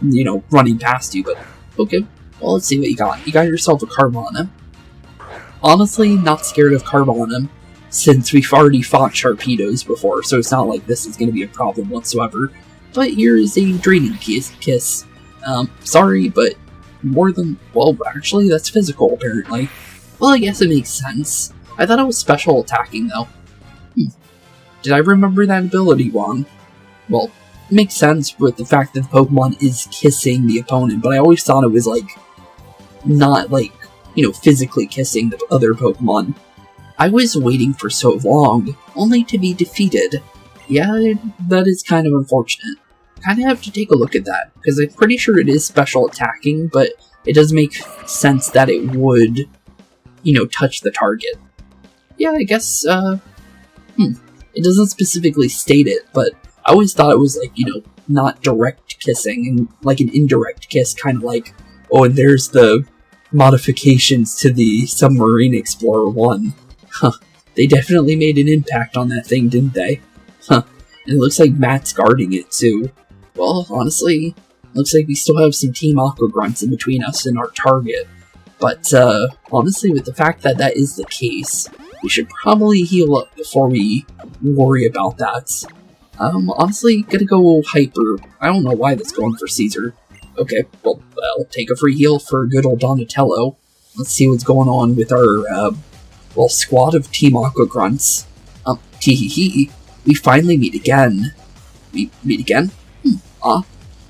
running past you, but okay. Well, let's see what you got. You got yourself a Carvanha. Honestly, not scared of Carvanha, since we've already fought Sharpedos before, so it's not like this is going to be a problem whatsoever. But here is a Draining Kiss. Sorry, but more than... well, actually, that's physical, apparently. Well, I guess it makes sense. I thought it was special attacking, though. Did I remember that ability wrong? Well, it makes sense with the fact that the Pokemon is kissing the opponent, but I always thought it was, not, physically kissing the other Pokemon. I was waiting for so long, only to be defeated. Yeah, that is kind of unfortunate. Kinda have to take a look at that, because I'm pretty sure it is special attacking, but it does make sense that it would, touch the target. Yeah, I guess, it doesn't specifically state it, but I always thought it was, not direct kissing, and, an indirect kiss, kind of like, oh, and there's the modifications to the Submarine Explorer 1. Huh, they definitely made an impact on that thing, didn't they? Huh, and it looks like Matt's guarding it, too. Well, honestly, looks like we still have some Team Aqua grunts in between us and our target. But, honestly, with the fact that that is the case, we should probably heal up before we worry about that. Honestly, gonna go Hyper. I don't know why that's going for Caesar. Okay, well, I'll take a free heal for good old Donatello. Let's see what's going on with our, squad of Team Aqua grunts. Tee-hee-hee, we finally meet again. We meet again?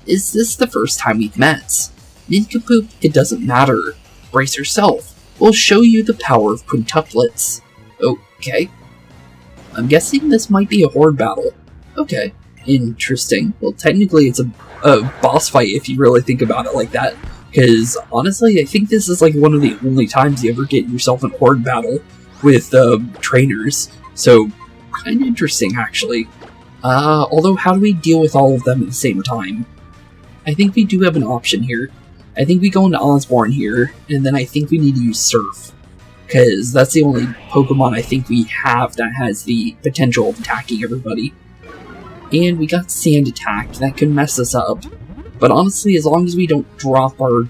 Is this the first time we've met? Nincompoop, it doesn't matter. Brace yourself. We'll show you the power of quintuplets. Okay. I'm guessing this might be a horde battle. Okay. Interesting. Well, technically it's a boss fight if you really think about it like that. Because, honestly, I think this is like one of the only times you ever get yourself in horde battle with trainers. So, kind of interesting, actually. Although, how do we deal with all of them at the same time? I think we do have an option here. I think we go into Osborne here, and then I think we need to use Surf. Because that's the only Pokemon I think we have that has the potential of attacking everybody. And we got Sand Attack, that could mess us up. But honestly, as long as we don't drop our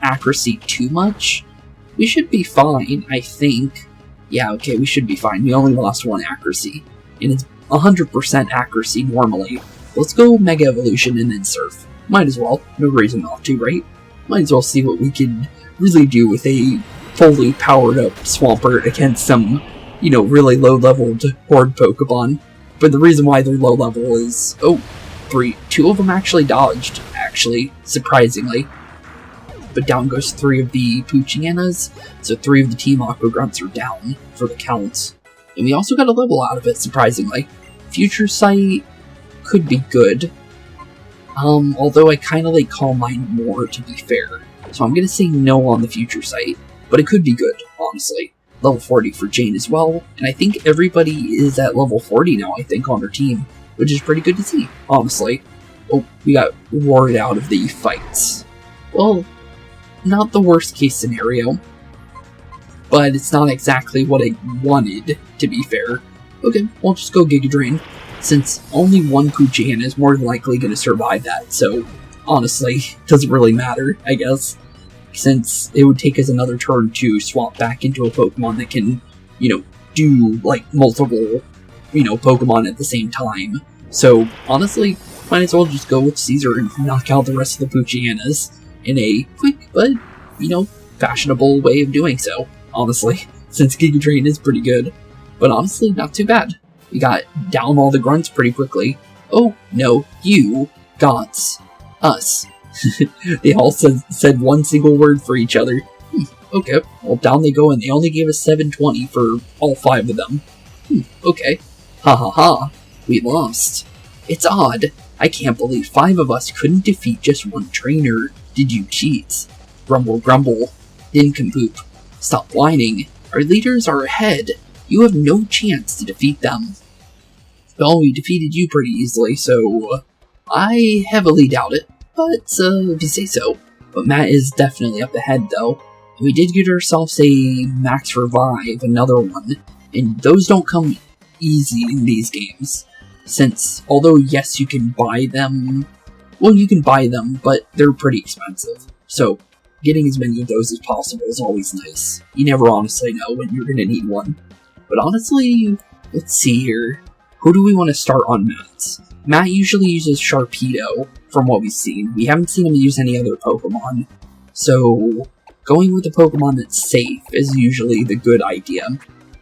accuracy too much, we should be fine, I think. Yeah, okay, we should be fine. We only lost 1 accuracy. And it's 100% accuracy normally. Let's go Mega Evolution and then Surf. Might as well. No reason not to, right? Might as well see what we can really do with a fully powered up Swampert against some, really low-leveled Horde Pokemon. But the reason why they're low-level is... Oh, 2 of them actually dodged, surprisingly. But down goes 3 of the Poochyena, so 3 of the Team Aqua Grunts are down for the count. And we also got a level out of it, surprisingly. Future Sight could be good. Although I kind of like Calm Mind more, to be fair. So I'm going to say no on the Future Sight. But it could be good, honestly. Level 40 for Jane as well. And I think everybody is at level 40 now, I think, on our team. Which is pretty good to see, honestly. Oh, we got warded out of the fights. Well, not the worst case scenario. But it's not exactly what I wanted, to be fair. Okay, we'll just go Giga Drain. Since only 1 Poochyena is more than likely going to survive that, so honestly, it doesn't really matter, I guess. Since it would take us another turn to swap back into a Pokemon that can, do, like, multiple, Pokemon at the same time. So, honestly, might as well just go with Caesar and knock out the rest of the Poochyenas in a quick, but, fashionable way of doing so, honestly, since Giga Drain is pretty good. But honestly, not too bad. We got down all the grunts pretty quickly. Oh, no, you got us. They all said one single word for each other. Okay, well, down they go, and they only gave us 720 for all 5 of them. Okay. Ha ha ha. We lost. It's odd. I can't believe 5 of us couldn't defeat just 1 trainer. Did you cheat? Grumble grumble. Nincompoop. Stop whining. Our leaders are ahead. You have no chance to defeat them. Well, we defeated you pretty easily, so I heavily doubt it. But, if you say so. But Matt is definitely up ahead, though. We did get ourselves a Max Revive, another one. And those don't come easy in these games. Since, although yes, you can buy them... Well, you can buy them, but they're pretty expensive. So, getting as many of those as possible is always nice. You never honestly know when you're gonna need one. But honestly, let's see here. Who do we want to start on Matt's? Matt usually uses Sharpedo, from what we've seen. We haven't seen him use any other Pokemon. So, going with the Pokemon that's safe is usually the good idea.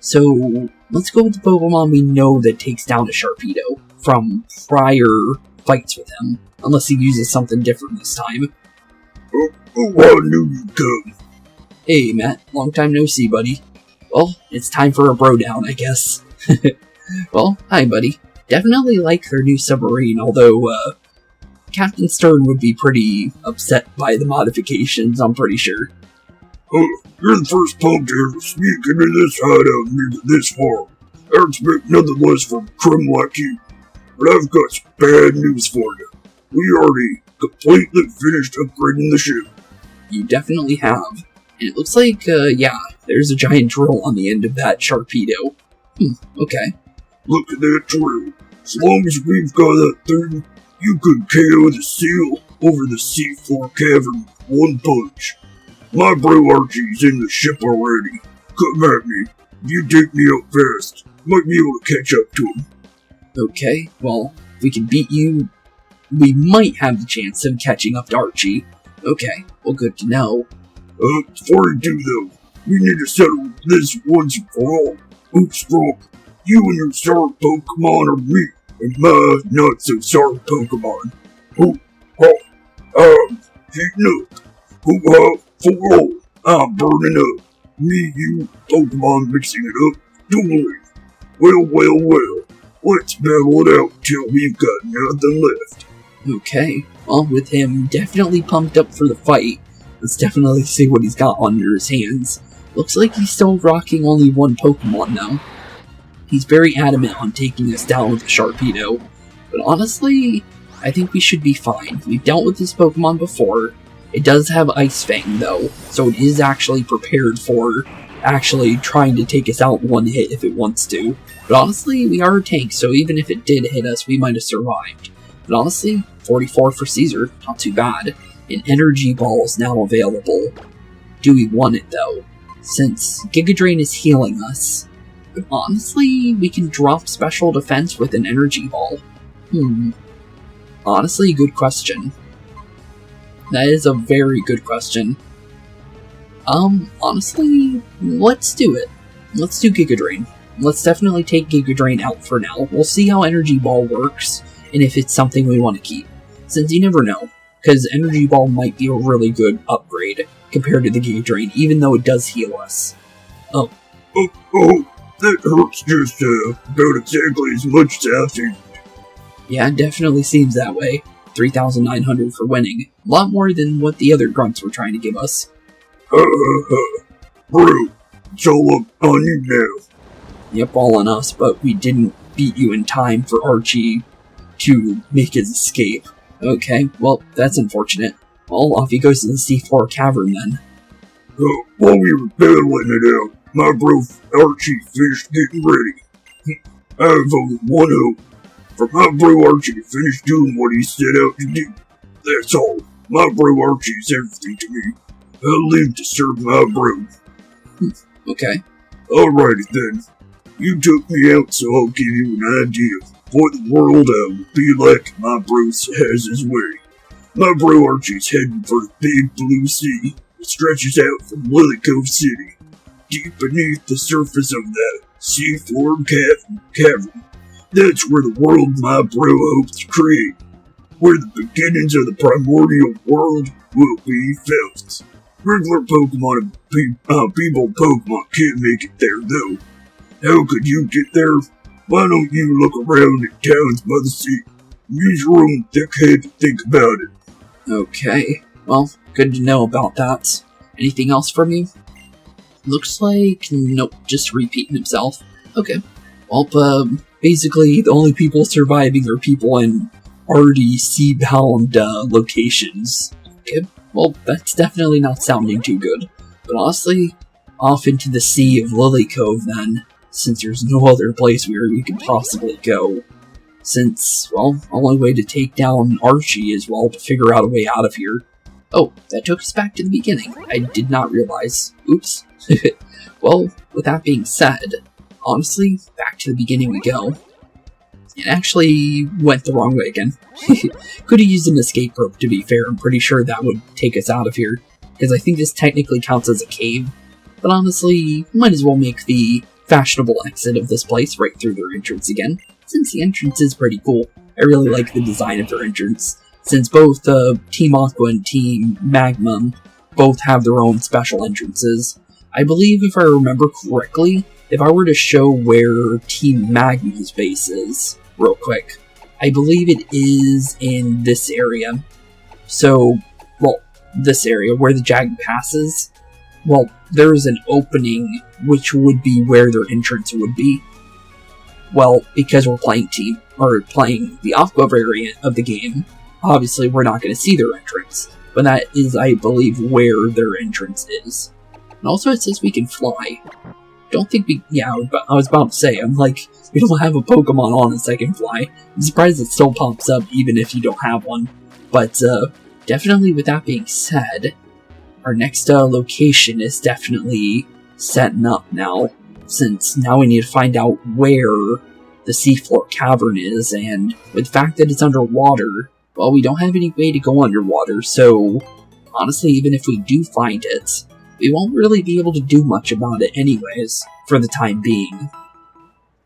So, let's go with the Pokemon we know that takes down a Sharpedo from prior fights with him. Unless he uses something different this time. Oh, I knew you'd come. Hey, Matt. Long time no see, buddy. Well, it's time for a bro down, I guess. Well, hi, buddy. Definitely like their new Submarine, although, Captain Stern would be pretty upset by the modifications, I'm pretty sure. You're the first punk to ever sneak into this hideout near this far. I expect nothing less from a crumb like you. But I've got some bad news for you. We already completely finished upgrading the ship. You definitely have. And it looks like, yeah, there's a giant drill on the end of that Sharpedo. Okay. Look at that drill. As long as we've got that thing, you could KO the seal over the seafloor cavern with 1 punch. My bro Archie's in the ship already. Come at me. If you take me out fast, might be able to catch up to him. Okay, well, if we can beat you, we might have the chance of catching up to Archie. Okay, well, good to know. Before you do though, we need to settle this once and for all. Who's strong? You and your sorry Pokemon or me, and my not-so-sorry Pokemon. Heating up. For all. I'm burning up. Me, you, Pokemon mixing it up. Dueling. Well. Let's battle it out till we've got nothing left. Okay, well, with him definitely pumped up for the fight, let's definitely see what he's got under his hands. Looks like he's still rocking only one Pokemon, though. He's very adamant on taking us down with a Sharpedo, but honestly, I think we should be fine. We've dealt with this Pokemon before. It does have Ice Fang, though, so it is actually prepared for actually trying to take us out one hit if it wants to. But honestly, we are a tank, so even if it did hit us, we might have survived. But honestly, 44 for Caesar, not too bad. An Energy Ball is now available. Do we want it, though? Since Giga Drain is healing us. But honestly, we can drop Special Defense with an Energy Ball. Honestly, good question. That is a very good question. Honestly, let's do it. Let's do Giga Drain. Let's definitely take Giga Drain out for now. We'll see how Energy Ball works, and if it's something we want to keep. Since you never know, because Energy Ball might be a really good upgrade compared to the Giga Drain, even though it does heal us. Oh, that hurts just about exactly as much as I think. Yeah, it definitely seems that way. 3,900 for winning. A lot more than what the other grunts were trying to give us. Bro, it's all up on you now. Yep, all on us, but we didn't beat you in time for Archie to make his escape. Okay, well, that's unfortunate. Well, off he goes to the seafloor cavern then. While we were battling it out, my bro Archie finished getting ready. I have only one hope. For my bro Archie to finish doing what he set out to do. That's all. My bro Archie is everything to me. I live to serve my bro. Okay. Alrighty then. You took me out, so I'll give you an idea of what the world will be like if my bro has his way. My bro Archie's heading for the big blue sea that stretches out from Lily Cove City. Deep beneath the surface of that seafloor cavern. That's where the world my bro hopes to create. Where the beginnings of the primordial world will be felt. Regular Pokemon and people Pokemon can't make it there though. How could you get there? Why don't you look around at towns by the sea? Use your own thick head to think about it. Okay, well, good to know about that. Anything else from you? Looks like, nope, just repeating himself. Okay, well, basically the only people surviving are people in already sea-bound locations. Okay, well, that's definitely not sounding too good. But honestly, off into the sea of Lily Cove then, since there's no other place where we could possibly go. Since, well, only way to take down Archie is, well, to figure out a way out of here. Oh, that took us back to the beginning. I did not realize. Oops. Well, with that being said, honestly, back to the beginning we go. It actually went the wrong way again. Could have used an escape rope, to be fair. I'm pretty sure that would take us out of here, because I think this technically counts as a cave. But honestly, might as well make the fashionable exit of this place right through their entrance again, since the entrance is pretty cool. I really like the design of their entrance, since both Team Aqua and Team Magma both have their own special entrances. I believe, if I remember correctly, if I were to show where Team Magma's base is, real quick, I believe it is in this area. So, well, this area where the Jag passes, well, there is an opening which would be where their entrance would be. Well, because we're playing playing the Aqua variant of the game, obviously we're not going to see their entrance, but that is, I believe, where their entrance is. And also it says we can fly. Don't think we... Yeah, I was about to say, I'm like, we don't have a Pokemon on us that can fly. I'm surprised it still pops up even if you don't have one. But, definitely with that being said, our next location is definitely setting up now, since now we need to find out where the seafloor cavern is, and with the fact that it's underwater, well, we don't have any way to go underwater, so honestly, even if we do find it, we won't really be able to do much about it anyways, for the time being.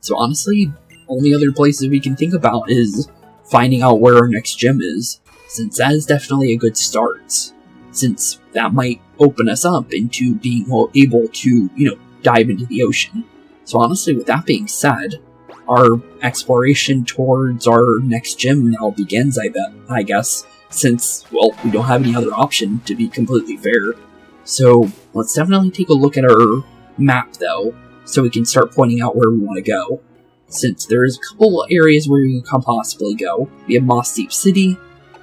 So honestly, only other places we can think about is finding out where our next gym is, since that is definitely a good start, since that might open us up into being able to, dive into the ocean. So honestly, with that being said, our exploration towards our next gym now begins, I guess, since, well, we don't have any other option, to be completely fair. So, let's definitely take a look at our map, though, so we can start pointing out where we want to go. Since there's a couple areas where you can possibly go. We have Moss Deep City,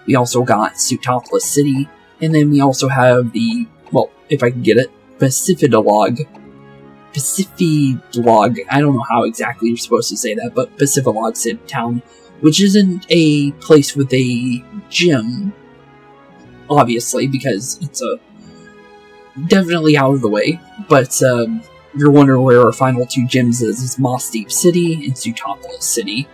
we also got Sootopolis City, and then we also have the, well, if I can get it, Pacificlog, I don't know how exactly you're supposed to say that, but Pacificlog City Town, which isn't a place with a gym, obviously, because it's definitely out of the way, but you're wondering where our final two gyms is Moss Deep City and Sootopolis City.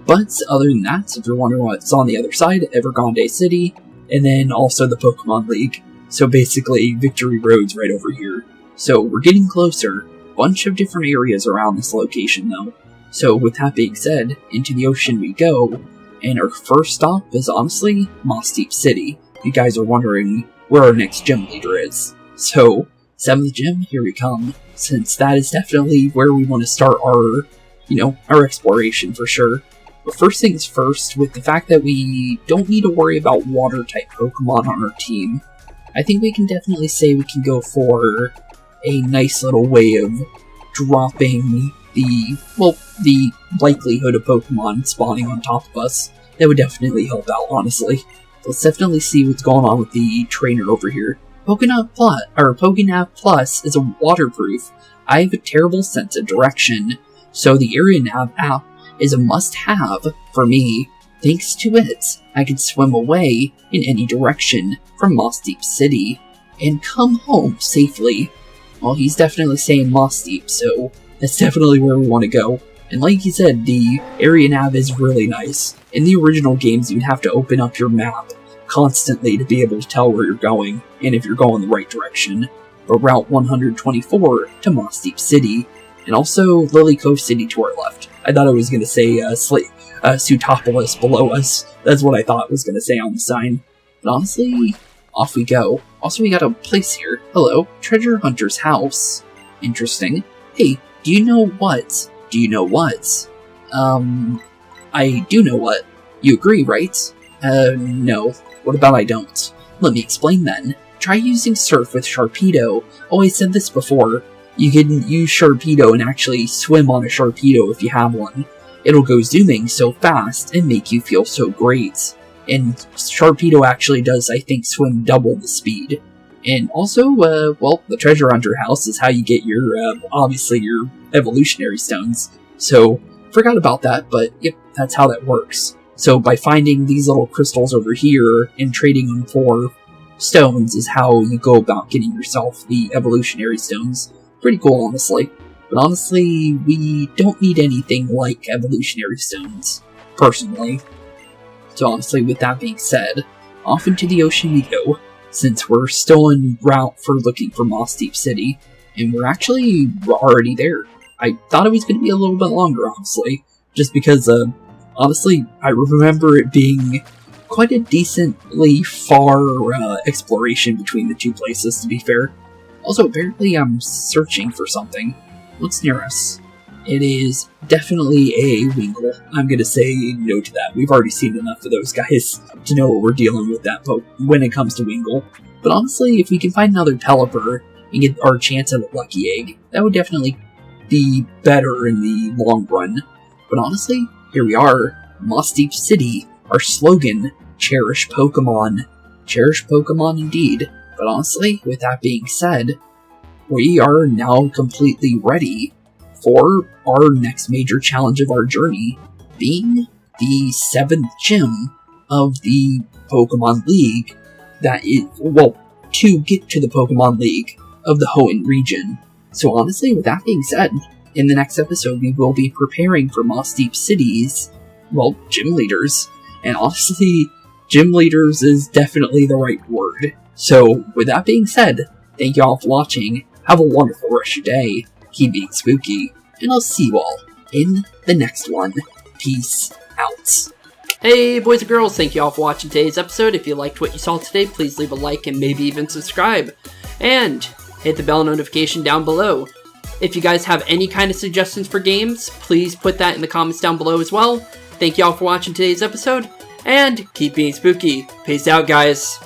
But other than that, if you're wondering what's on the other side, Evergrande City, and then also the Pokemon League. So basically, Victory Road's right over here. So we're getting closer. Bunch of different areas around this location, though. So with that being said, into the ocean we go, and our first stop is honestly Moss Deep City. You guys are wondering where our next gym leader is. So, 7th gym, here we come, since that is definitely where we want to start our, our exploration for sure. But first things first, with the fact that we don't need to worry about water-type Pokemon on our team, I think we can definitely say we can go for a nice little way of dropping the likelihood of Pokemon spawning on top of us. That would definitely help out, honestly. Let's definitely see what's going on with the trainer over here. Pokénav Plus is a waterproof. I have a terrible sense of direction, so the Area Nav app is a must-have for me. Thanks to it, I can swim away in any direction from Moss Deep City and come home safely. Well, he's definitely saying Moss Deep, so that's definitely where we want to go. And like you said, the Area Nav is really nice. In the original games, you'd have to open up your map constantly to be able to tell where you're going, and if you're going the right direction. But Route 124 to Moss Deep City, and also Lily Cove City to our left. I thought I was going to say Sootopolis below us. That's what I thought I was going to say on the sign. But honestly, off we go. Also, we got a place here. Hello, Treasure Hunter's house. Interesting. Hey, do you know what? I do know what. You agree, right? No. What about I don't? Let me explain then. Try using Surf with Sharpedo. Oh, I said this before. You can use Sharpedo and actually swim on a Sharpedo if you have one. It'll go zooming so fast and make you feel so great. And Sharpedo actually does, I think, swim double the speed. And also, well, the Treasure Hunter house is how you get your, obviously, your evolutionary stones. So, forgot about that, but yep, that's how that works. So by finding these little crystals over here and trading them for stones is how you go about getting yourself the evolutionary stones. Pretty cool, honestly. But honestly, we don't need anything like evolutionary stones, personally. So honestly, with that being said, off into the ocean we go, since we're still en route for looking for Moss Deep City, and we're actually already there. I thought it was going to be a little bit longer, honestly, just because, honestly, I remember it being quite a decently far exploration between the two places, to be fair. Also, apparently I'm searching for something. What's near us? It is definitely a Wingull. I'm going to say no to that. We've already seen enough of those guys to know what we're dealing with that when it comes to Wingull. But honestly, if we can find another Pelipper and get our chance at a Lucky Egg, that would definitely be better in the long run. But honestly, here we are, Moss Deep City, our slogan, Cherish Pokemon. Cherish Pokemon indeed. But honestly, with that being said, we are now completely ready for our next major challenge of our journey, being the 7th gym of the Pokemon League that is, well, to get to the Pokemon League of the Hoenn region. So honestly, with that being said, in the next episode we will be preparing for Moss Deep City's, well, gym leaders. And honestly, gym leaders is definitely the right word. So, with that being said, thank you all for watching, have a wonderful rest of your day, keep being spooky, and I'll see you all in the next one. Peace out. Hey boys and girls, thank you all for watching today's episode. If you liked what you saw today, please leave a like and maybe even subscribe. And hit the bell notification down below. If you guys have any kind of suggestions for games, please put that in the comments down below as well. Thank you all for watching today's episode, and keep being spooky. Peace out, guys.